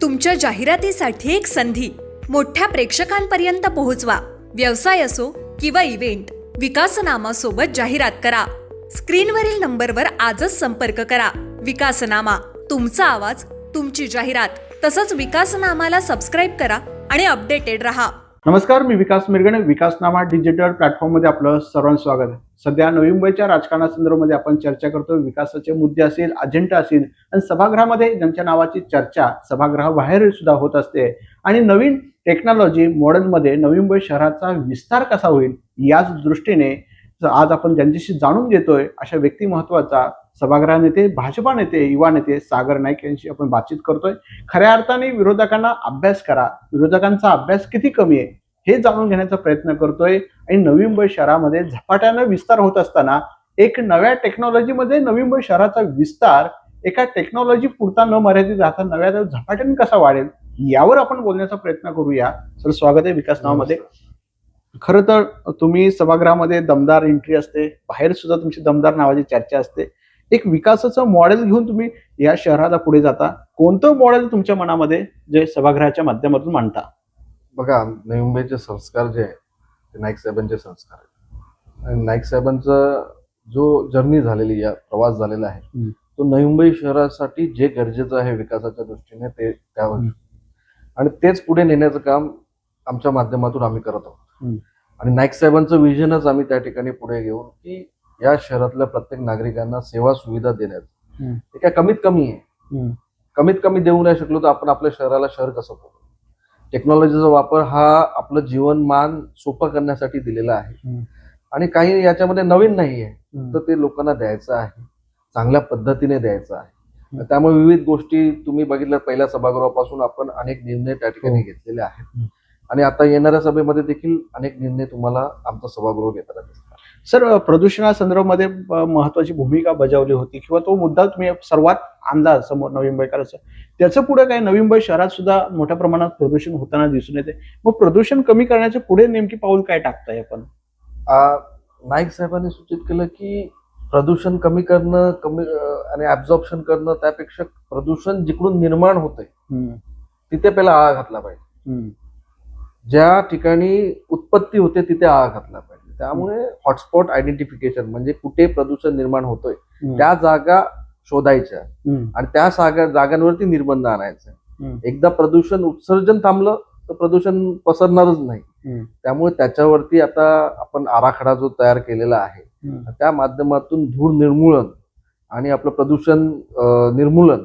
तुमच्या जाहिरातीसाठी एक संधी मोठ्या प्रेक्षकांपर्यंत पोहोचवा. व्यवसाय असो किंवा इव्हेंट, विकासनामा सोबत जाहिरात करा. स्क्रीनवरील नंबरवर आजच संपर्क करा. विकासनामा, तुमचा आवाज, तुमची जाहिरात. तसंच विकासनामाला सबस्क्राईब करा आणि अपडेटेड रहा. नमस्कार, मी विकास मिरगणे. विकासनामा डिजिटल प्लॅटफॉर्ममध्ये आपलं सर्वांचं स्वागत आहे. सध्या नवी मुंबईच्या राजकारणासंदर्भामध्ये आपण चर्चा करतो. विकासाचे मुद्दे असेल, अजेंडा असेल आणि सभागृहामध्ये ज्यांच्या नावाची चर्चा सभागृहाबाहेर सुद्धा होत असते. आणि नवीन टेक्नॉलॉजी मॉडेलमध्ये नवी मुंबई शहराचा विस्तार कसा होईल याच दृष्टीने आज आपण ज्यांच्याशी जाणून घेतोय अशा व्यक्तिमत्वाचा सभागृह नेते, भाजपा नेते, युवा नेते सागर नाईक यांची आपण बातचीत करतोय. खऱ्या अर्थाने विरोधकांना अभ्यास करा, विरोधकांचा अभ्यास किती कमी आहे हे जाणून घेण्याचा प्रयत्न करतोय. आणि नवी मुंबई शहरामध्ये झपाट्यानं विस्तार होत असताना एक नव्या टेक्नॉलॉजीमध्ये नवी मुंबई शहराचा विस्तार एका टेक्नॉलॉजी पुरता न मर्यादित राहता नव्या झपाट्याने कसा वाढेल यावर आपण बोलण्याचा प्रयत्न करूया. सर, स्वागत आहे विकासनामामध्ये. खरं तर तुम्ही सभागृहामध्ये दमदार एंट्री असते, बाहेर सुद्धा तुमची दमदार नावाची चर्चा असते. एक विकासाचं मॉडेल घेऊन तुम्ही या शहराला पुढे जाता. कोणतं मॉडेल तुमच्या मनामध्ये जे सभागृहाच्या माध्यमातून मांडता? बघा, नवी मुंबईचे संस्कार जे आहे ते नाईक साहेबांचे संस्कार आहेत. आणि नाईक साहेबांचा जो जर्नी झालेली, या प्रवास झालेला आहे तो नवी मुंबई शहरासाठी जे गरजेचं आहे विकासाच्या दृष्टीने ते त्यावर, आणि तेच पुढे नेण्याचं काम आमच्या माध्यमातून आम्ही करत आहोत. आणि नाईक साहेबांचं विजनच आम्ही त्या ठिकाणी पुढे घेऊन की या शहरातल्या प्रत्येक नागरिकांना सेवा सुविधा देण्याचं ते काय कमीत कमी आहे. कमीत कमी देऊ नाही शकलो तर आपण आपल्या शहराला शहर कसं करू? टेक्नॉलॉजीचा वापर हा आपलं जीवनमान सोपं करण्यासाठी दिलेला आहे. आणि काही याच्यामध्ये नवीन नाही आहे, तर ते लोकांना द्यायचं आहे, चांगल्या पद्धतीने द्यायचं आहे. त्यामुळे विविध गोष्टी तुम्ही बघितल्या, पहिल्या सभागृहापासून आपण अनेक निर्णय त्या ठिकाणी घेतलेले आहेत. आणि आता येणाऱ्या सभेमध्ये देखील अनेक निर्णय तुम्हाला आमचा सभागृह घेताना दिसतात. सर, प्रदूषणासंदर्भामध्ये महत्वाची भूमिका बजावली होती किंवा तो मुद्दा तुम्ही सर्वात आणला समोर नवी मुंबईकरांचा. त्याचं पुढे काय, नवी मुंबई शहरात सुद्धा मोठ्या प्रमाणात प्रदूषण होताना दिसून येते. मग प्रदूषण कमी करण्याचे पुढे नेमकी पाऊल काय टाकताय आपण? नाईक साहेबांनी सूचित केलं की प्रदूषण कमी करणं, आणि ऍब्झॉर्प्शन करणं, त्यापेक्षा प्रदूषण जिकडून निर्माण होतंय तिथे पहिला आळा घातला पाहिजे. ज्या ठिकाणी उत्पत्ती होते तिथे आळा घातला पाहिजे. त्यामुळे हॉटस्पॉट आयडेंटिफिकेशन म्हणजे कुठे प्रदूषण निर्माण होतोय त्या जागा शोधायच्या आणि त्या जागांवरती निर्बंध आणायचे. एकदा प्रदूषण उत्सर्जन थांबलं तर प्रदूषण पसरणारच नाही. त्यामुळे त्याच्यावरती आता आपण आराखडा जो तयार केलेला आहे त्या माध्यमातून धूळ निर्मूलन आणि आपलं प्रदूषण निर्मूलन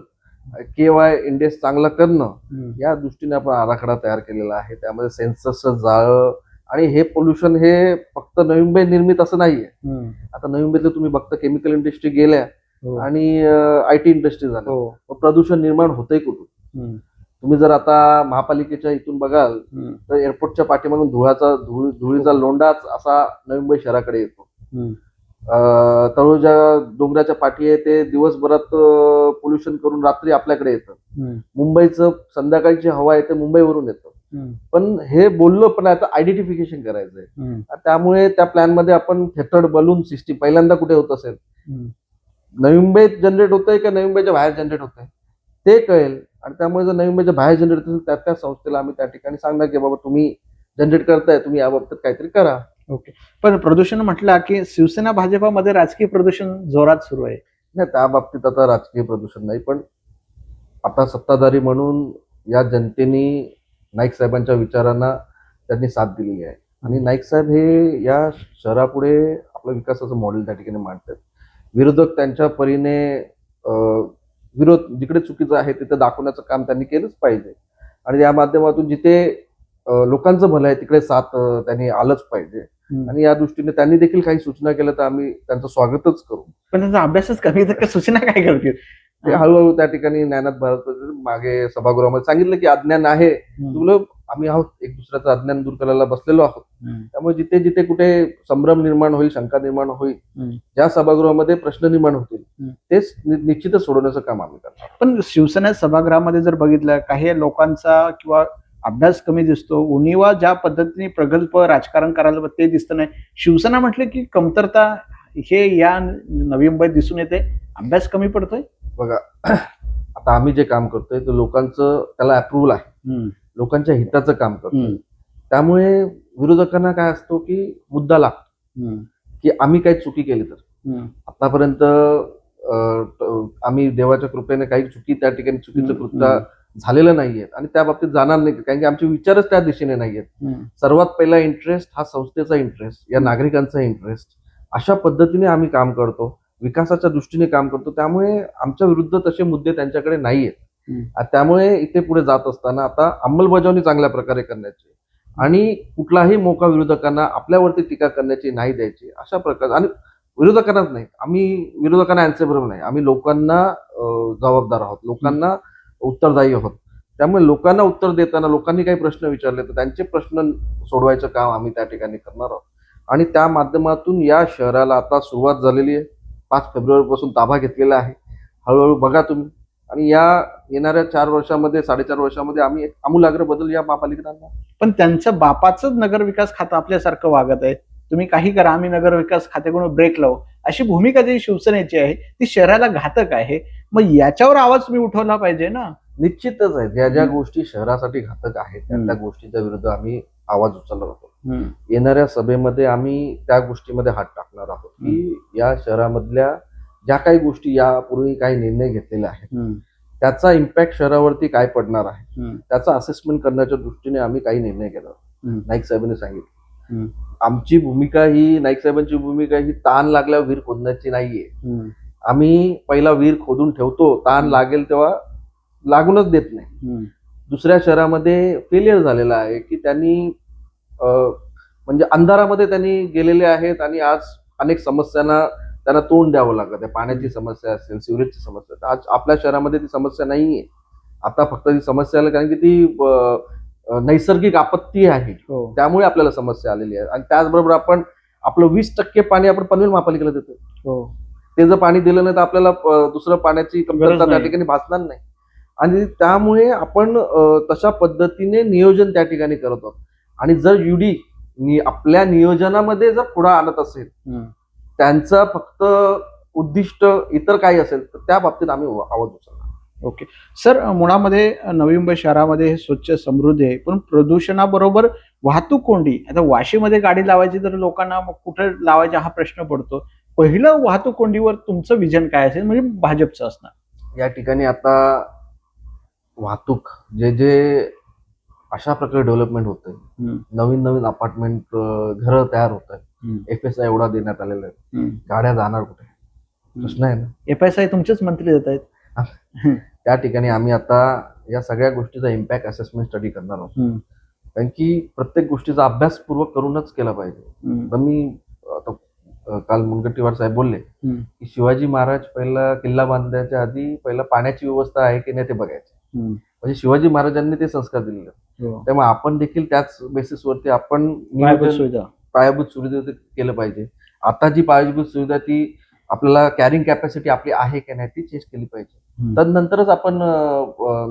KY इंडेक्स चांगलं करणं या दृष्टीने आपण आराखडा तयार केलेला आहे. त्यामध्ये सेन्सरचं जाळं, आणि हे पोल्युशन हे फक्त नवी मुंबई निर्मित असं नाहीये. आता नवी मुंबईतलं तुम्ही बघता केमिकल इंडस्ट्री गेल्या आणि IT इंडस्ट्री झाल्या, प्रदूषण निर्माण होतंय कुठून? तुम्ही जर आता महापालिकेच्या इथून बघाल तर एअरपोर्टच्या पाठीमागून धुळीचा लोंडाच असा नवी मुंबई शहराकडे येतो. तळोजा डोंगराच्या पाठी आहे ते दिवसभरात पोल्युशन करून रात्री आपल्याकडे येतं. मुंबईचं संध्याकाळची हवा आहे ते मुंबईवरून येतं. पण हे बोललो, पण आता आयडेंटिफिकेशन करायचंय. त्यामुळे त्या प्लॅन मध्ये आपण थेटर्ड बलून सिस्टीम पहिल्यांदा कुठे होत असेल, नवी मुंबईत जनरेट होतंय का नवी मुंबईच्या बाहेर जनरेट होतंय ते कळेल. आणि त्यामुळे जर नवी मुंबईच्या बाहेर जनरेट असेल त्या संस्थेला आम्ही त्या ठिकाणी सांगणार की बाबा तुम्ही जनरेट करताय, तुम्ही याबाबतीत काहीतरी करा. ओके. पण प्रदूषण म्हटलं की शिवसेना भाजपामध्ये राजकीय प्रदूषण जोरात सुरू आहे. नाही, त्या बाबतीत आता राजकीय प्रदूषण नाही, पण आता सत्ताधारी म्हणून या जनतेने नाईक साहेबांच्या विचारांना त्यांनी साथ दिलेली आहे. आणि नाईक साहेब हे या शहरापुढे आपलं विकासाचं मॉडेल त्या ठिकाणी मांडतात. विरोधक त्यांच्या परीने विरोध जिकडे चुकीचं आहे तिथे दाखवण्याचं काम त्यांनी केलंच पाहिजे. आणि या माध्यमातून जिथे लोकांचं भलं आहे तिकडे साथ त्यांनी आलंच पाहिजे. आणि या दृष्टीने त्यांनी देखील काही सूचना केल्या तर आम्ही त्यांचं स्वागतच करू. पण त्यांचा अभ्यासच कमी, तर सूचना काय करतील? ते हळूहळू त्या ठिकाणी ज्ञानात भारत मागे सभागृहामध्ये सांगितलं की अज्ञान आहे, तुला आम्ही आहोत, एक दुसऱ्याचं अज्ञान दूर करायला बसलेलो आहोत. त्यामुळे जिथे जिथे कुठे संभ्रम निर्माण होईल, शंका निर्माण होईल, ज्या सभागृहामध्ये प्रश्न निर्माण होतील तेच निश्चितच सोडवण्याचं काम आम्ही करणार. पण शिवसेना सभागृहामध्ये जर बघितलं, काही लोकांचा किंवा अभ्यास कमी दिसतो, उणिवा ज्या पद्धतीने प्रगल्भ राजकारण करायला ते दिसतं नाही. शिवसेना म्हटलं की कमतरता हे या नवी मुंबईत दिसून येते, अभ्यास कमी पडतोय. बघा, आता आम्ही जे काम करतोय ते लोकांचं त्याला अप्रुव्हल आहे, लोकांच्या हिताचं काम करतोय. त्यामुळे विरोधकांना काय असतो की मुद्दा लागतो की आम्ही काही चुकी केली तर. आतापर्यंत आम्ही देवाच्या कृपेने काही चुकी त्या ठिकाणी चुकीचं कृत्य झालेलं नाहीये आणि त्या बाबतीत जाणार नाही, कारण की आमचे विचारच त्या दिशेने नाहीयेत. सर्वात पहिला इंटरेस्ट हा संस्थेचा इंटरेस्ट, या नागरिकांचा इंटरेस्ट, अशा पद्धतीने आम्ही काम करतो, विकासाच्या दृष्टीने काम करतो. त्यामुळे आमच्या विरुद्ध तसे मुद्दे त्यांच्याकडे नाहीयेत. त्यामुळे इथे पुढे जात असताना आता अंमलबजावणी चांगल्या प्रकारे करण्याची आणि कुठलाही मोका विरोधकांना आपल्यावरती टीका करण्याची नाही द्यायची, अशा प्रकार. आणि विरोधकांनाच नाही, आम्ही विरोधकांना अँसेबल नाही, आम्ही लोकांना जबाबदार आहोत, लोकांना उत्तरदायी आहोत. त्यामुळे लोकांना उत्तर देताना लोकांनी काही प्रश्न विचारले तर त्यांचे प्रश्न सोडवायचं काम आम्ही त्या ठिकाणी करणार आहोत. आणि त्या माध्यमातून या शहराला आता सुरुवात झालेली आहे. 5 फेब्रुवारीपासून ताबा घेतलेला आहे. हळूहळू बघा तुम्ही, आणि या येणाऱ्या 4 वर्षामध्ये 4.5 वर्षामध्ये आम्ही एक आमूलाग्र बदल या महापालिकेत आणणार. पण त्यांचं बापाचंच नगर विकास खातं आपल्यासारखं वागत आहे. तुम्ही काही करा, आम्ही नगर विकास खात्याकडून ब्रेक लावू, अशी भूमिका जी शिवसेनेची आहे ती शहराला घातक आहे. मग याच्यावर आवाज तुम्ही उठवला पाहिजे ना. निश्चितच आहे, ज्या ज्या गोष्टी शहरासाठी घातक आहेत त्या गोष्टीच्या विरुद्ध आम्ही आवाज उचलणार आहोत. येणाऱ्या सभेमध्ये आम्ही त्या गोष्टीमध्ये हात टाकणार आहोत की या शहरामधल्या ज्या काही गोष्टी यापूर्वी काही निर्णय घेतलेले आहेत त्याचा इम्पॅक्ट शहरावरती काय पडणार आहे, त्याचा असेसमेंट करण्याच्या दृष्टीने आम्ही काही निर्णय केला. नाईक साहेबांनी सांगितलं, आमची भूमिका ही, नाईक साहेबांची भूमिका ही ताण लागल्यावर विहीर खोदण्याची नाहीये. आम्ही पहिला विहीर खोदून ठेवतो, ताण लागेल तेव्हा लागूनच देत नाही. दुसऱ्या शहरामध्ये फेलियर झालेला आहे की त्यांनी म्हणजे अंधारामध्ये त्यांनी गेलेले आहेत आणि आज अनेक समस्यांना त्यांना तोंड द्यावं लागत आहे. पाण्याची समस्या असेल, सिवरेजची समस्या, आज आपल्या शहरामध्ये ती समस्या नाहीये. आता फक्त ती समस्या आली कारण की ती नैसर्गिक आपत्ती आहे, त्यामुळे आपल्याला समस्या आलेली आहे. आणि त्याचबरोबर आपण आपलं 20% पाणी आपण पनवेल महापालिकेला देतो. ते जर पाणी दिलं नाही तर आपल्याला दुसरं पाण्याची कमतरता त्या ठिकाणी भासणार नाही. आणि त्यामुळे आपण तशा पद्धतीने नियोजन त्या ठिकाणी करत आहोत. आणि जर युडी आपल्या नियोजनामध्ये जर पुढे आणत असेल, त्यांचं फक्त उद्दिष्ट इतर काही असेल तर त्या बाबतीत आम्ही आवाज उचलणार. ओके सर, मुळामध्ये नवी मुंबई शहरामध्ये हे स्वच्छ समृद्धी आहे, पण प्रदूषणाबरोबर वाहतूक कोंडी. आता वाशीमध्ये गाडी लावायची तर लोकांना मग कुठे लावायचा हा प्रश्न पडतो. पहिलं वाहतूक कोंडीवर तुमचं विजन काय असेल, म्हणजे भाजपचं असणार? या ठिकाणी आता वाहतूक जे अशा प्रकारे डेव्हलपमेंट होतंय, नवीन नवीन अपार्टमेंट घरं तयार होत आहेत, FSI एवढा देण्यात आलेला आहे, गाड्या जाणार कुठे प्रश्न आहे ना. FSI तुमचेच मंत्री देत आहेत. त्या ठिकाणी आम्ही आता या सगळ्या गोष्टीचा इम्पॅक्ट असेसमेंट स्टडी करणार आहोत, कारण की प्रत्येक गोष्टीचा अभ्यासपूर्वक करूनच केला पाहिजे. तर मी काल मुनगंटीवार साहेब बोलले की शिवाजी महाराज पहिला किल्ला बांधण्याच्या आधी पहिला पाण्याची व्यवस्था आहे की नाही ते बघायचं. म्हणजे शिवाजी महाराजांनी ते संस्कार दिलेले. त्यामुळे आपण देखील त्याच बेसिसवरती आपण पायाभूत सुविधा केलं पाहिजे. आता जी पायाभूत सुविधा ती आपल्याला कॅरिंग कॅपॅसिटी आपली आहे की नाही ती चेक केली पाहिजे. तदनंतरच आपण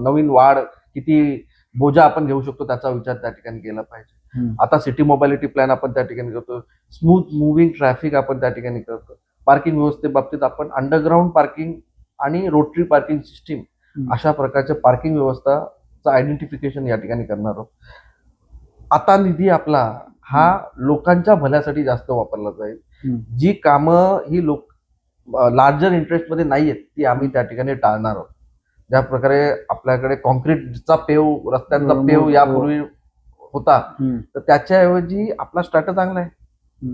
नवीन वाढ किती बोजा आपण घेऊ शकतो त्याचा विचार त्या ठिकाणी केला पाहिजे. आता सिटी मोबॅलिटी प्लॅन आपण त्या ठिकाणी करतो, स्मूथ मुव्हिंग ट्रॅफिक आपण त्या ठिकाणी करतो, पार्किंग व्यवस्थेबाबतीत आपण अंडरग्राऊंड पार्किंग आणि रोटरी पार्किंग सिस्टीम अशा प्रकारच्या पार्किंग व्यवस्थाचं आयडेंटिफिकेशन या ठिकाणी करणार आहोत. आता निधी आपला हा लोकांच्या भल्यासाठी जास्त वापरला जाईल. जी कामं ही लार्जर इंटरेस्टमध्ये नाही आहेत ती आम्ही त्या ठिकाणी टाळणार आहोत. ज्या प्रकारे आपल्याकडे कॉन्क्रीटचा पेव, रस्त्यांचा पेव यापूर्वी होता, तर त्याच्याऐवजी आपला स्टार्ट चांगला आहे.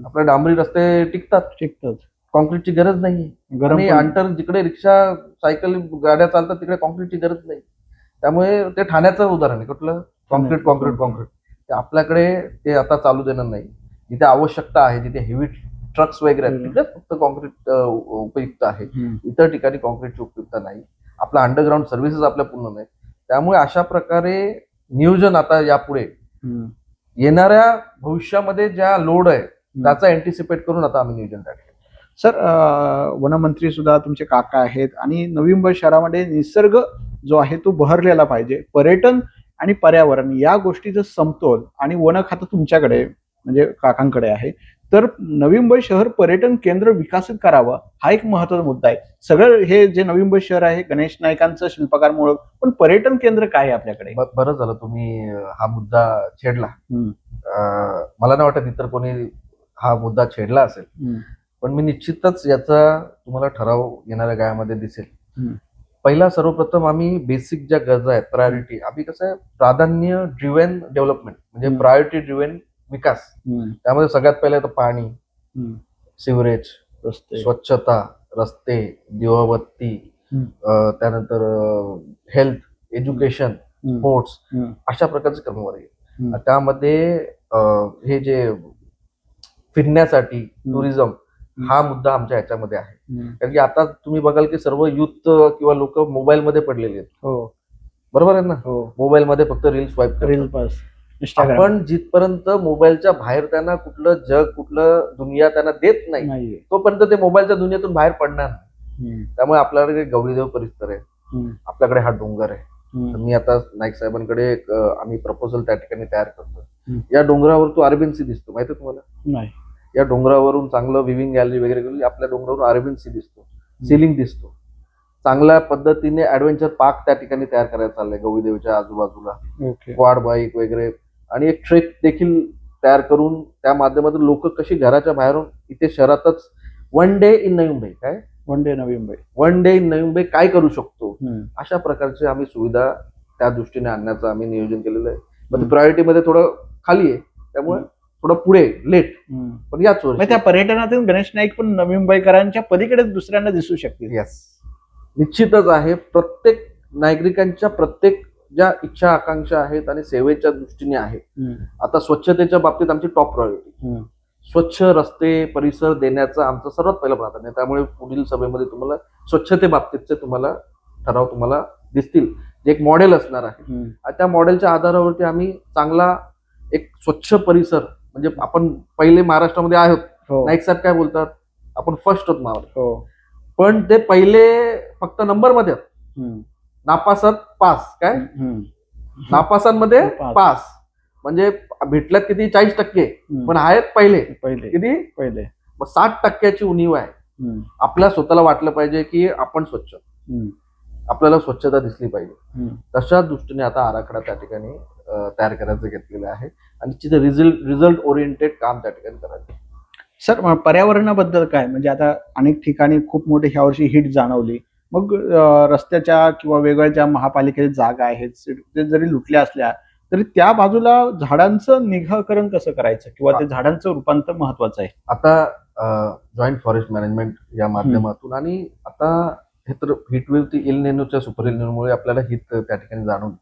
आपले डांबरी रस्ते टिकतात, कॉन्क्रीटची गरज नाही. आणि अंतर जिकडे रिक्षा सायकल गाड्या चालतात तिकडे कॉन्क्रीटची गरज नाही. त्यामुळे ते ठाण्याचं उदाहरण आहे, कुठलं कॉन्क्रीट ते आपल्याकडे ते आता चालू देणार नाही. जिथे आवश्यकता आहे, जिथे हेवी ट्रक्स वगैरे आहेत तिथे फक्त कॉन्क्रीट उपयुक्त आहे, इतर ठिकाणी कॉन्क्रीटची उपयुक्तता नाही. आपला अंडरग्राऊंड सर्व्हिसेस आपल्या पूर्ण नाही. त्यामुळे अशा प्रकारे नियोजन आता यापुढे येणाऱ्या भविष्यामध्ये ज्या लोड आहे त्याचा अँटिसिपेट करून आता आम्ही नियोजन टाकलं. सर, वनमंत्री सुद्धा तुमचे काका आहेत आणि नवी मुंबई शहरामध्ये निसर्ग जो आहे तो बहरलेला पाहिजे. पर्यटन आणि पर्यावरण या गोष्टीचं समतोल आणि वन खातं तुमच्याकडे म्हणजे काकांकडे आहे, तर नवी मुंबई शहर पर्यटन केंद्र विकसित करावं हा एक महत्वाचा मुद्दा आहे. सगळं हे जे नवी मुंबई शहर आहे गणेश नाईकांचं शिल्पकार मुळं, पण पर्यटन केंद्र काय आहे आपल्याकडे? बरं झालं तुम्ही हा मुद्दा छेडला. मला नाही वाटत इतर कोणी हा मुद्दा छेडला असेल, पण मी निश्चितच याचा तुम्हाला ठराव येणाऱ्या काळामध्ये दिसेल. पहिला सर्वप्रथम आम्ही बेसिक ज्या गरजा आहेत, प्रायोरिटी, आम्ही कसं आहे प्राधान्य ड्रिव्हन डेव्हलपमेंट म्हणजे प्रायोरिटी ड्रिव्हन विकास. त्यामध्ये सगळ्यात पहिलं येतं पाणी, सिवरेज, स्वच्छता, रस्ते, दिवाबत्ती, त्यानंतर हेल्थ, एज्युकेशन, स्पोर्ट्स, अशा प्रकारची क्रमवारी आहे. त्यामध्ये हे जे फिरण्यासाठी टुरिझम हा मुद्दा आमच्या ह्याच्यामध्ये आहे. कारण की आता तुम्ही बघाल की सर्व युथ किंवा लोक मोबाईलमध्ये पडलेले आहेत. बरोबर आहे ना? मोबाईलमध्ये फक्त रील्स स्वाईप, आपण जिथपर्यंत मोबाईलच्या बाहेर त्यांना कुठलं जग, कुठलं दुनिया त्यांना देत नाही तोपर्यंत ते मोबाईलच्या दुनियेतून बाहेर पडणार नाही. त्यामुळे आपल्याकडे गौरीदेव परिसर आहे, आपल्याकडे हा डोंगर आहे. मी आता नाईक साहेबांकडे आम्ही प्रपोजल त्या ठिकाणी तयार करतो. या डोंगरावर तो अरेबियन सी दिसतो, माहिती तुम्हाला? नाही. या डोंगरावरून चांगलं विविंग गॅलरी वगैरे करून आपल्या डोंगरावरून अरेबियन सी दिसतो, सिलिंग दिसतो. चांगल्या पद्धतीने ऍडव्हेंचर पार्क त्या ठिकाणी तयार करायला चाललंय गौरीदेवच्या आजूबाजूला, क्वाड बाईक वगैरे, आणि एक ट्रेक देखील तयार करून त्या माध्यमातून लोक कशी घराच्या बाहेरून इथे शहरातच one day in Navi Mumbai, काय one day Navi Mumbai, one day in Navi Mumbai काय करू शकतो, अशा प्रकारचे आम्ही सुविधा त्या दृष्टीने आणण्याचं आम्ही नियोजन केलेलं आहे. पण प्रायोरिटीमध्ये थोडं खाली आहे, त्यामुळे थोडं पुढे लेट, पण याच वर्षी त्या पर्यटनातून गणेश नाईक पण नवी मुंबईकरांच्या पलीकडे दुसऱ्यांना दिसू शकतील. यस, निश्चितच आहे. प्रत्येक नागरिकांच्या प्रत्येक ज्या इच्छा आकांक्षा आहेत आणि सेवेच्या दृष्टीने आहे. आता स्वच्छतेच्या बाबतीत आमची टॉप प्रायोरिटी, स्वच्छ रस्ते परिसर देण्याचं आमचं सर्वात पहिलं प्राधान्य. त्यामुळे पुढील सभेमध्ये तुम्हाला स्वच्छते बाबतीतचे तुम्हाला ठराव तुम्हाला दिसतील, जे एक मॉडेल असणार आहे. आणि त्या मॉडेलच्या आधारावरती आम्ही चांगला एक स्वच्छ परिसर, म्हणजे आपण पहिले महाराष्ट्रामध्ये आहोत. नाईक साहेब काय बोलतात, आपण फर्स्ट होत महाराष्ट्र, पण ते पहिले फक्त नंबर मध्ये नापासात पास, काय नापासांमध्ये पास, म्हणजे भेटल्यात किती 40%, पण आहेत पहिले किती, पहिले 60%ची उणीव आहे. आपल्या स्वतःला वाटलं पाहिजे की आपण स्वच्छ, आपल्याला स्वच्छता दिसली पाहिजे. तशा दृष्टीने आता आराखडा त्या ठिकाणी तयार करायचं घेतलेलं आहे आणि तिथे रिझल्ट ओरिएंटेड काम त्या ठिकाणी करायचं. सर, पर्यावरणाबद्दल काय, म्हणजे आता अनेक ठिकाणी खूप मोठी ह्या वर्षी हिट जाणवली. मग रस्त्याच्या किंवा वेगळ्या ज्या महापालिकेच्या जागा आहेत ते जरी लुटल्या असल्या तरी त्या बाजूला झाडांचं निघाकरण कसं करायचं किंवा ते झाडांचं रूपांतर महत्वाचं आहे. आता जॉईंट फॉरेस्ट मॅनेजमेंट या माध्यमातून, आणि आता हे तर हिट वेव्ह ती एल निनोच्या सुपर एल निनोमुळे आपल्याला हिट त्या ठिकाणी जाणवली.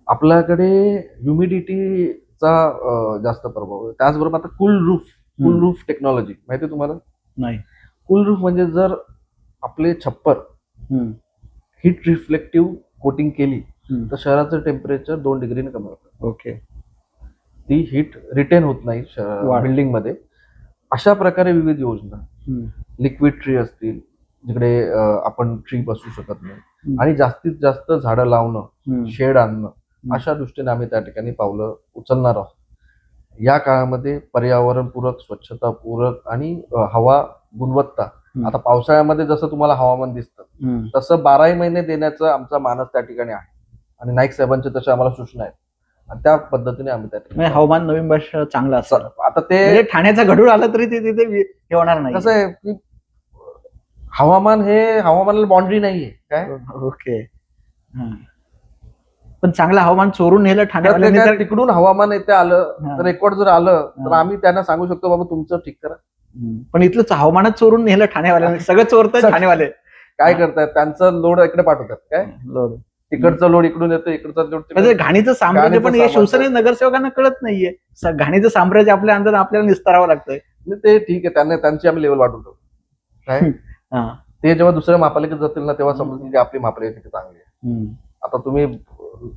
आपल्याकडे ह्युमिडिटीचा जास्त प्रभाव आहे. त्याचबरोबर आता कूल रूफ टेक्नॉलॉजी माहिती तुम्हाला? नाही. कूल रूफ म्हणजे जर आपले छप्पर हिट रिफ्लेक्टिव्ह कोटिंग केली तर शहराचं टेम्परेचर 2 डिग्रीने कमी होतं. ओके. ती हीट रिटेन होत नाही बिल्डिंग मध्ये. अशा प्रकारे विविध योजना, लिक्विड ट्री असतील जिकडे आपण ट्री बसू शकत नाही, आणि जास्तीत जास्त झाडं लावणं, शेड आणणं, अशा दृष्टीने आम्ही त्या ठिकाणी पावलं उचलणार आहोत. या काळामध्ये पर्यावरणपूरक, स्वच्छतापूरक आणि हवा गुणवत्ता, आता पावसाळ्यामध्ये जसं तुम्हाला हवामान दिसतं तसं 12 महिने देण्याचं आमचा मानस त्या ठिकाणी आहे, आणि नाईक साहेबांचे तसे आम्हाला सूचना आहेत, आणि त्या पद्धतीने आम्ही त्या ठिकाणी हवामान नवीन वर्ष चांगलं असतं. आता ते ठाण्याचा घडूळ आला तरी ते तिथे हे होणार नाही. कसं आहे की हवामान हे हवामानाला बाउंड्री नाहीये, काय. ओके. पण चांगलं हवामान चोरून नेलं ठाण्यात, तिकडून हवामान येते आलं, रेकॉर्ड जर आलं तर आम्ही त्यांना सांगू शकतो बाबा तुमचं ठीक करा. पण इथलं हवामानात चोरून नेलं ठाणेवाल्यांनी, सगळं चोरतात ठाणेवाले. काय करतायत, त्यांचं लोड इकडे पाठवतात, काय लोड तिकडचं लोड इकडून येतं, इकडचं लोड, म्हणजे घाणीचं साम्राज्य. पण हे शिवसेने नगरसेवकांना कळत नाहीये, घाणीचं साम्राज्य आपल्या अंदर आपल्याला निस्तारावं लागतंय. ते ठीक आहे, त्यांची आम्ही लेवल वाढवतो, काय. ते जेव्हा दुसऱ्या महापालिकेत जातील ना तेव्हा समजतील की आपली महापालिका चांगली आहे. आता तुम्ही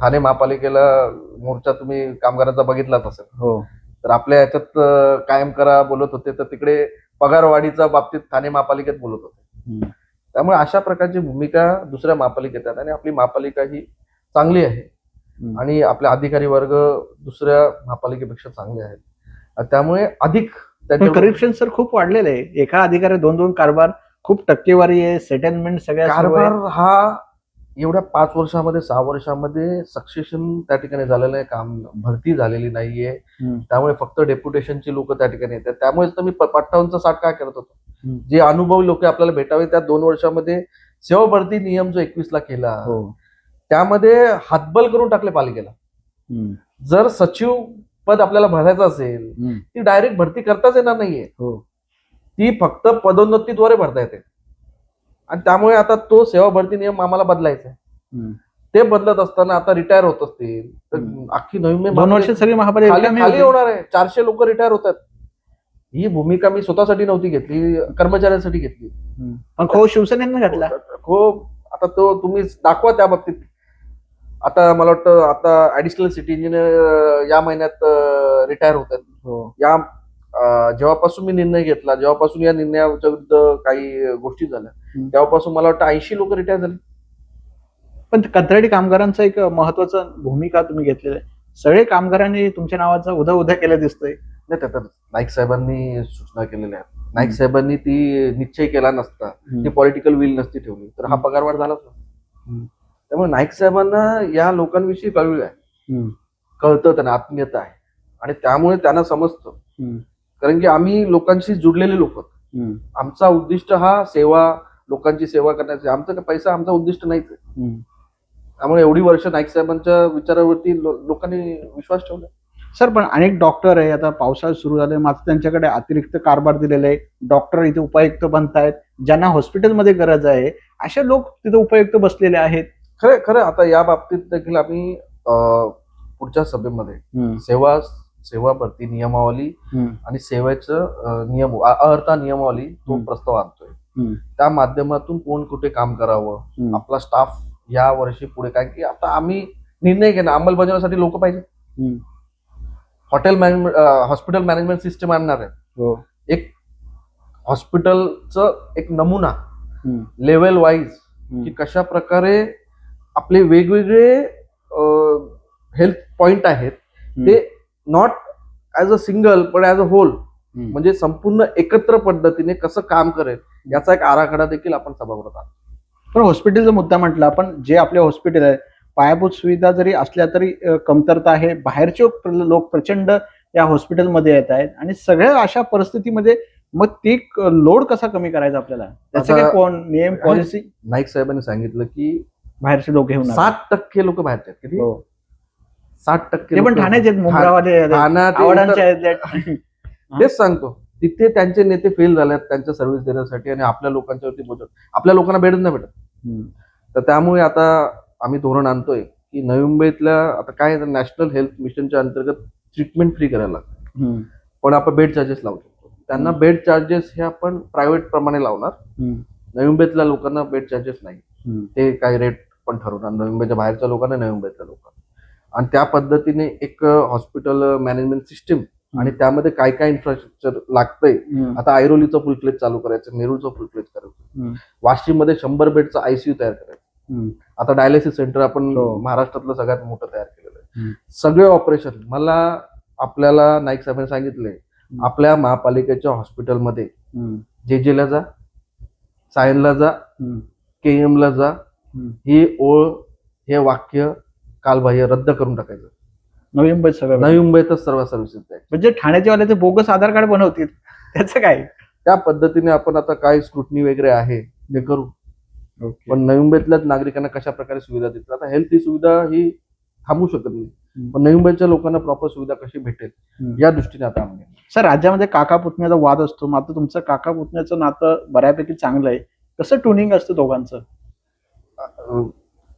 ठाणे महापालिकेला मोर्चा तुम्ही कामगारांचा बघितलाच असेल. हो. तर आपल्या याच्यात कायम करा बोलत होते, तर तिकडे पगारवाढीच्या बाबतीत ठाणे महापालिकेत बोलत होते. त्यामुळे अशा प्रकारची भूमिका दुसऱ्या महापालिकेत आहेत, आणि आपली महापालिका ही चांगली आहे, आणि आपले अधिकारी वर्ग दुसऱ्या महापालिकेपेक्षा चांगले आहेत. त्यामुळे अधिक त्यांच्यावर करप्शन सर खूप वाढलेलं आहे. एका अधिकारी 2-2 कारभार, खूप टक्केवारी आहे, सेटलमेंट सगळ्या सर्व आहे. कारभार हा एवढ्या 5 वर्षामध्ये 6 वर्षामध्ये सक्सेशन त्या ठिकाणी झालेलं आहे, काम भरती झालेली नाहीये. हम्म. त्यामुळे फक्त डेप्युटेशनची लोक त्या ठिकाणी येतात. त्यामुळेच तर मी 58चा 60 काय करत होतो. हम्म. जे अनुभवी लोक आपल्याला भेटावे त्या 2 वर्षामध्ये सेवा भरती नियम जो 21ला केला हो. त्यामध्ये हातबल करून टाकले पालिकेला. हम्म. जर सचिव पद आपल्याला भरायचं असेल हम्म. ती डायरेक्ट भरती करताच येणार नाहीये. हो. ती फक्त पदोन्नतीद्वारे भरता येते. आणि त्यामुळे आता तो सेवा भरती नियम आम्हाला बदलायचा आहे. हम्म. ते बदलत असताना आता रिटायर होत असतील तर हम्म. अख्खी नवी 2 वर्ष सगळी महापालिका खाली रिकामी खाली होती. होणार आहे. 400 लोक रिटायर होतात. ही भूमिका मी स्वतःसाठी नव्हती घेतली, कर्मचाऱ्यांसाठी घेतली. हम्म. पण खो शिवसेनेनं घातला. हो, आता तो तुम्ही दाखवा त्या बाबतीत. आता मला वाटतं आता ऍडिशनल सिटी इंजिनियर या महिन्यात रिटायर होत आहेत. हो. या जेव्हापासून मी निर्णय घेतला, जेव्हापासून या निर्णयाच्या विरुद्ध काही गोष्टी झाल्या, तेव्हापासून मला वाटतं 80 लोक रिटायर झाले. पण कंत्राटी कामगारांचं एक महत्वाचं भूमिका तुम्ही घेतलेलं आहे. सगळे कामगारांनी तुमच्या नावाचं उदा उदा केलं दिसतंय. नाही, त्यात नाईक साहेबांनी सूचना केलेल्या आहेत. नाईक साहेबांनी ती निश्चय केला नसता, ती पॉलिटिकल विल नसती ठेवली तर हा पगारवाढ झालाच नसता. त्यामुळे नाईक साहेबांना या लोकांविषयी कळलं आहे, कळतं, त्यांना आत्मीयता आहे आणि त्यामुळे त्यांना समजतं. कारण की आम्ही लोकांशी जुडलेले लोक. आमचा उद्दिष्ट हा सेवा, लोकांची सेवा करण्याचे. आमचा पैसा आमचा उद्दिष्ट नाहीच आहे. त्यामुळे एवढी वर्ष नाईक साहेबांच्या विचारावरती लोकांनी विश्वास ठेवला. सर, पण अनेक डॉक्टर आहे, आता पावसाळा सुरू झाले मात्र त्यांच्याकडे अतिरिक्त कारभार दिलेले आहे. डॉक्टर इथे उपायुक्त बनतायत, ज्यांना हॉस्पिटलमध्ये गरज आहे असे लोक तिथे उपायुक्त बसलेले आहेत. खरं खरं आता या बाबतीत देखील आम्ही पुढच्या सभेमध्ये सेवा भरती नियमावली आणि सेवेचं नियम अर्हता नियमावली तो प्रस्ताव आणतोय. त्या माध्यमातून कोण कुठे काम करावं, आपला स्टाफ या वर्षी पुढे काय की आता आम्ही निर्णय घेणं अंमलबजावणीसाठी लोक पाहिजे. हॉस्पिटल मॅनेजमेंट सिस्टम आणणार आहे. एक हॉस्पिटलचं एक नमुना लेवल वाईज की कशा प्रकारे आपले वेगवेगळे हेल्थ पॉइंट आहेत ते नॉट ऍज अ सिंगल पण ऍज अ होल, म्हणजे संपूर्ण एकत्र पद्धतीने कसं काम करेल याचा एक आराखडा देखील आपण सभागृहात आणतो. पण हॉस्पिटलचा मुद्दा म्हटला आपण, जे आपले हॉस्पिटल आहे पायाभूत सुविधा जरी असल्या तरी कमतरता आहे. बाहेरचे लोक प्रचंड या हॉस्पिटलमध्ये येत आहेत आणि सगळ्या अशा परिस्थितीमध्ये मग ती लोड कसा कमी करायचा आपल्याला, त्याचं काय कोण नियम पॉलिसी? नाईक साहेबांनी सांगितलं की बाहेरचे लोक घेऊन 60% लोक बाहेरचे आहेत. किती? 60% पण ठाण्याचे मुंब्रावाले तेच सांगतो. तिथे त्यांचे नेते फेल झालेत त्यांच्या सर्व्हिस देण्यासाठी आणि आपल्या लोकांच्यावरती बोलत. आपल्या लोकांना बेडच नाही भेटत. तर त्यामुळे आता आम्ही धोरण आणतोय की नवी मुंबईतल्या आता काय नॅशनल हेल्थ मिशनच्या अंतर्गत ट्रीटमेंट फ्री करायला लागतं, पण आपण बेड चार्जेस लावू शकतो. त्यांना बेड चार्जेस हे आपण प्रायव्हेट प्रमाणे लावणार. नवी मुंबईतल्या लोकांना बेड चार्जेस नाही, ते काही रेट पण ठरवणार नवी मुंबईच्या बाहेरच्या लोकांना, नवी मुंबईतल्या लोकांना. आणि त्या पद्धतीने एक हॉस्पिटल मॅनेजमेंट सिस्टीम आणि त्यामध्ये काय काय इन्फ्रास्ट्रक्चर लागतंय. आता ऐरोलीचं फुल फ्लेज चालू करायचं, नेरूळचं फुल फ्लेज करायचं, वाशिममध्ये 100 बेडचं आयसीयू तयार करायचं. आता डायलिसिस सेंटर आपण महाराष्ट्रातलं सगळ्यात मोठं तयार केलेलं आहे. सगळे ऑपरेशन मला आपल्याला नाईक साहेबांनी सांगितले, आपल्या महापालिकेच्या हॉस्पिटलमध्ये जेजेला जा, सायनला जा, केएमला जा, ही ओळ हे वाक्य कालबाह्य रद्द करून टाकायचं. नवी मुंबईत सगळं, नवी मुंबईतच सर्व सर्व्हिसेस द्यायचे. म्हणजे ठाण्याचे वाले ते बोगस आधार कार्ड बनवतील, त्याचं काय? त्या पद्धतीने आपण आता काय स्क्रुटनी वगैरे आहे ते करू. पण नवी मुंबईतल्याच नागरिकांना कशा प्रकारे सुविधा देतील. आता हेल्थ ही सुविधा ही थांबू शकत नाही, पण नवी मुंबईच्या लोकांना प्रॉपर सुविधा कशी भेटेल या दृष्टीने आता आम्ही. सर, राज्यामध्ये काका पुतण्याचा वाद असतो, मात्र तुमचं काका पुतण्याचं नातं बऱ्यापैकी चांगलं आहे. कसं ट्युनिंग असतं दोघांचं?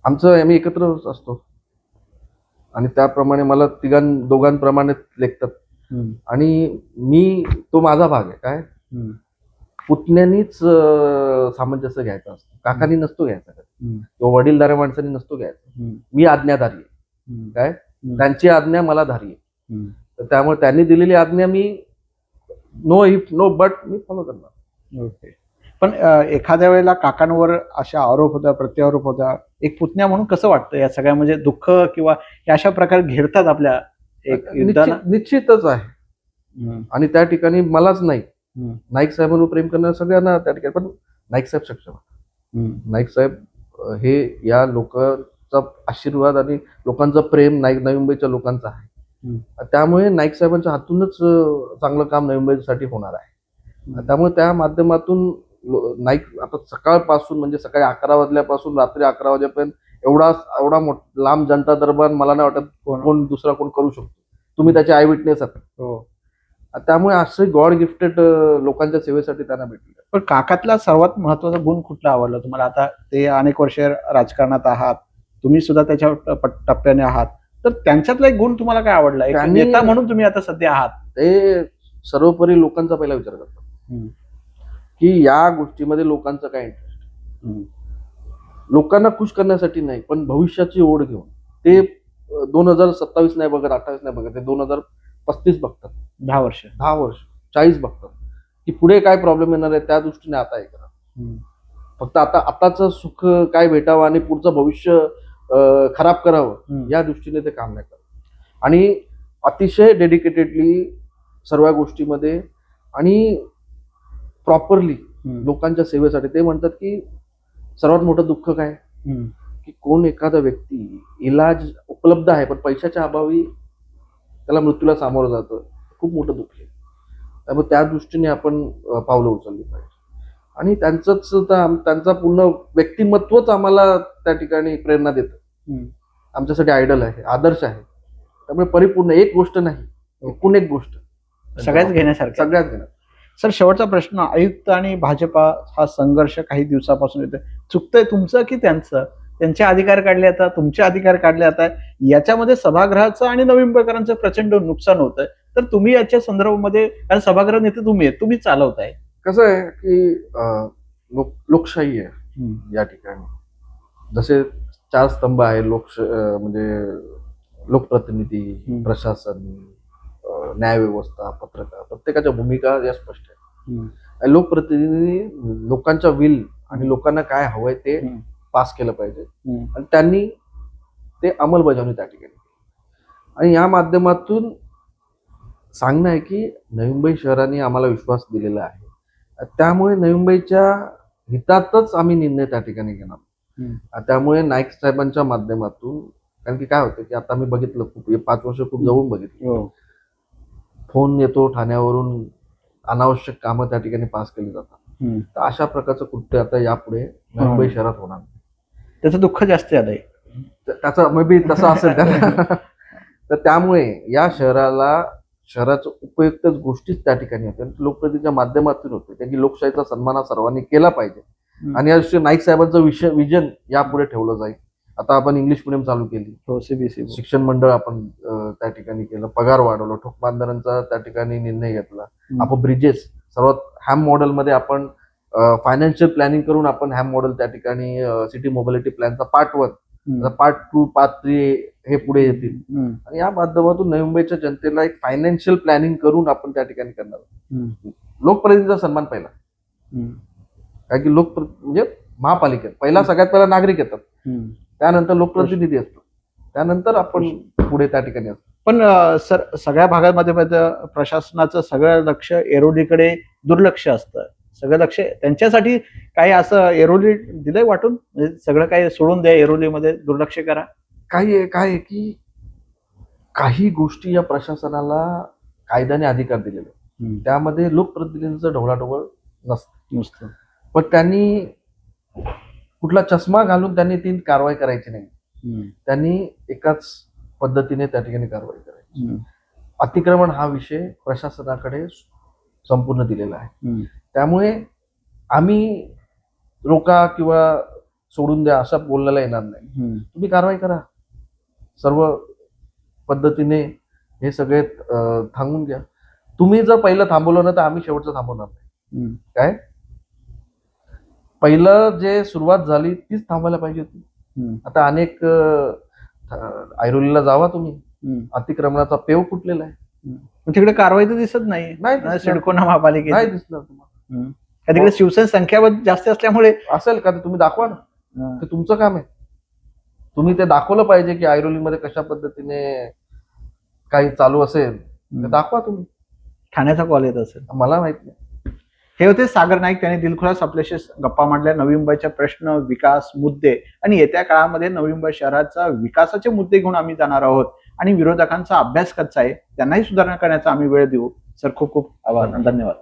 आमचं आम्ही एकत्र असतो आणि त्याप्रमाणे मला दोघांप्रमाणे लेखतात. आणि मी तो माझा भाग आहे. काय पुतण्यानीच सामंजस्य घ्यायचं असतं, काकांनी नसतो घ्यायचा, किंवा वडीलधाऱ्या माणसांनी नसतो घ्यायचा. मी आज्ञाधारी आहे. काय त्यांची आज्ञा मला धारी आहे. तर त्यामुळे त्यांनी दिलेली आज्ञा मी नो इफ नो बट मी फॉलो करणार. ओके. पण एखाद्या वेळेला काकांवर अशा आरोप होता, प्रत्यारोप होता, एक पुतण्या म्हणून कसं वाटतं या सगळ्या, म्हणजे दुःख किंवा अशा प्रकारे घेरतात आपल्या एक निश्चितच आहे. आणि त्या ठिकाणी मलाच नाही, हम्म. नाईक साहेबांवर प्रेम करणाऱ्या सगळ्यांना त्या ठिकाणी, पण नाईक साहेब सक्षम आहेत. नाईक साहेब हे या लोकांचा आशीर्वाद आणि लोकांचं प्रेम नवी मुंबईच्या लोकांचं आहे. त्यामुळे नाईक साहेबांच्या हातूनच चांगलं काम नवी मुंबईसाठी होणार आहे. त्यामुळे त्या माध्यमातून नाईक आता सकाळपासून म्हणजे सकाळी 11 वाजल्यापासून रात्री 11 वाजेपर्यंत एवढा लांब जनता दरबार मला नाही वाटत कोण दुसरा कोण करू शकतो. तुम्ही त्याचे आय विटनेस आहात. त्यामुळे असे गॉड गिफ्टेड लोकांच्या सेवेसाठी त्यांना भेटले. पण काकातला सर्वात महत्वाचा गुण कुठला आवडला तुम्हाला? आता ते अनेक वर्ष राजकारणात आहात, तुम्ही सुद्धा त्याच्या टप्प्याने आहात, तर त्यांच्यातला एक गुण तुम्हाला काय आवडला? एक नेता म्हणून तुम्ही आता सध्या आहात. ते सर्वोपरी लोकांचा पहिला विचार करतात की या गोष्टीमध्ये लोकांचा काय इंटरेस्ट, लोकांना खुश करण्यासाठी नाही पण भविष्याची ओढ घेऊन. ते 2027 नाही बघत, 28 नाही बघत, ते 2035 बघतात. 10 वर्ष 40 बघतात की पुढे काय प्रॉब्लेम येणार आहे, त्या दृष्टीने आता हे करा. फक्त आताचं सुख काय भेटावं आणि पुढचं भविष्य खराब करावं या दृष्टीने ते काम नाही करत. आणि अतिशय डेडिकेटेडली सर्व गोष्टीमध्ये आणि प्रॉपरली लोकांच्या सेवेसाठी. ते म्हणतात की सर्वात मोठं दुःख काय की कोण एखादा व्यक्ती इलाज उपलब्ध आहे पण पैशाच्या अभावी त्याला मृत्यूला सामोरं जातं, खूप मोठं दुःख आहे. त्यामुळे त्या दृष्टीने आपण पावलं उचलली पाहिजे. आणि त्यांचा पूर्ण व्यक्तिमत्वच आम्हाला त्या ठिकाणी प्रेरणा देतं. आमच्यासाठी आयडल आहे, आदर्श आहे. त्यामुळे परिपूर्ण एक गोष्ट नाही, एकूण एक गोष्ट सगळ्याच घेण्यासारखं. सर, शेवटचा प्रश्न. आयुक्त आणि भाजपा हा संघर्ष काही दिवसापासून येतोय. चुकतंय तुमचं की त्यांचं? त्यांचे अधिकार काढले आता, तुमचे अधिकार काढले आता, याच्यामध्ये सभागृहाचं आणि नवी मुंबईकरांचं प्रचंड नुकसान होतंय. तर तुम्ही याच्या संदर्भामध्ये, कारण सभागृह नेते तुम्ही चालवताय. कसं आहे की लोकशाही आहे या ठिकाणी. जसे 4 स्तंभ आहे, म्हणजे लोकप्रतिनिधी, प्रशासन, न्यायव्यवस्था, पत्रकार, प्रत्येकाच्या भूमिका या स्पष्ट आहे. लोकप्रतिनिधी लोकांच्या विल आणि लोकांना काय हवंय ते पास केलं पाहिजे आणि त्यांनी ते अंमलबजावणी त्या ठिकाणी. आणि या माध्यमातून सांगणं आहे की नवी मुंबई शहराने आम्हाला विश्वास दिलेला आहे, त्यामुळे नवी मुंबईच्या हितातच आम्ही निर्णय त्या ठिकाणी घेणार. त्यामुळे नाईक साहेबांच्या माध्यमातून, कारण की काय होतं की आता मी बघितलं, खूप 5 वर्ष खूप जवळून बघितलं, फोन येतो ठाण्यावरून, अनावश्यक कामं त्या ठिकाणी पास केली जातात. तर अशा प्रकारचं कृत्य आता यापुढे नवी मुंबई शहरात होणार. त्याचं दुःख जास्त झालंय. त्याचं मे बी तसं असेल त्याला. तर त्यामुळे या शहराचं उपयुक्तच गोष्टीच त्या ठिकाणी होते, लोकप्रतिनिधीच्या माध्यमातून होते. कारण की लोकशाहीचा सन्मान हा सर्वांनी केला पाहिजे. आणि या दृष्टी नाईक साहेबांचं विजन यापुढे ठेवलं जाईल. आता आपण इंग्लिश मिडियम चालू केली, सीबीएसई शिक्षण मंडळ आपण त्या ठिकाणी केलं, पगार वाढवलं, ठोक बांधणाऱ्यांचा त्या ठिकाणी निर्णय घेतला. आपण ब्रिजेस, सर्वात हॅम मॉडेलमध्ये आपण फायनान्शियल प्लॅनिंग करून आपण हॅम मॉडेल त्या ठिकाणी सिटी मोबिलिटी प्लॅनचा पार्ट 1, पार्ट 2, पार्ट 3 हे पुढे येतील. आणि या माध्यमातून नवी मुंबईच्या जनतेला एक फायनान्शियल प्लॅनिंग करून आपण त्या ठिकाणी करणार. लोकप्रतिनिधीचा सन्मान पहिला, कारण की म्हणजे महापालिकेत पहिला सगळ्यात पहिला नागरिक येतात, त्यानंतर लोकप्रतिनिधी असतो, त्यानंतर आपण पुढे त्या ठिकाणी असतो. पण सर, सगळ्या भागामध्ये प्रशासनाचं सगळं लक्ष एरोलीकडे दुर्लक्ष असतं. सगळं लक्ष त्यांच्यासाठी काही असं एरोली दिलंय वाटून, म्हणजे सगळं काही सोडून द्या, एरोलीमध्ये दुर्लक्ष करा. काय आहे की काही गोष्टी या प्रशासनाला कायद्याने अधिकार दिलेले, त्यामध्ये लोकप्रतिनिधींचं ढवळाढवळ नसतं. पण त्यांनी कुठला चष्मा घालून त्यांनी ती कारवाई करायची नाही. त्यांनी एकाच पद्धतीने त्या ठिकाणी कारवाई करायची. अतिक्रमण हा विषय प्रशासनाकडे संपूर्ण दिलेला आहे. त्यामुळे आम्ही रोका किंवा सोडून द्या असं बोलण्याला येणार नाही. तुम्ही कारवाई करा, सर्व पद्धतीने हे सगळे थांबून घ्या. तुम्ही जर पहिलं थांबवलं ना तर आम्ही शेवटचं थांबवणार नाही. काय पहिलं जे सुरुवात झाली तीच थांबायला पाहिजे होती. आता अनेक ऐरोलीला जावा तुम्ही, अतिक्रमणाचा पेव फुटलेला आहे, तिकडे कारवाई तर दिसत नाही. सिडकोना महापालिकेत नाही दिसणार तुम्हाला. तिकडे शिवसेना संख्या जास्त असल्यामुळे असेल का, तुम्ही दाखवा ना, ते तुमचं काम आहे. तुम्ही ते दाखवलं पाहिजे की ऐरोलीमध्ये कशा पद्धतीने काही चालू असेल ते दाखवा तुम्ही. ठाण्याचा कॉल येत असेल. मला माहित नाही. हे होते सागर नाईक. त्यांनी दिलखुलास आपल्याशी गप्पा मांडल्या. नवी मुंबईच्या प्रश्न, विकास, मुद्दे आणि येत्या काळामध्ये नवी मुंबई शहराचा विकासाचे मुद्दे घेऊन आम्ही जाणार आहोत आणि विरोधकांचा अभ्यास कच्चा आहे, त्यांनाही सुधारणा करण्याचा आम्ही वेळ देऊ. सर, खूप खूप आभार, धन्यवाद.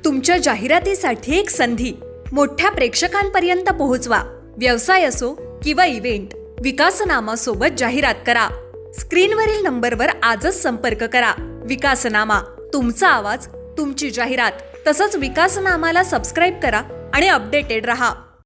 तुमच्या जाहिरातीसाठी एक संधी मोठ्या प्रेक्षकांपर्यंत पोहोचवा. व्यवसाय असो किंवा इव्हेंट, विकासनामा सोबत जाहिरात करा. स्क्रीनवरील नंबरवर आजच संपर्क करा. विकासनामा, तुमचा आवाज, तुमची जाहिरात. तसंच विकासनामाला सबस्क्राईब करा आणि अपडेटेड रहा.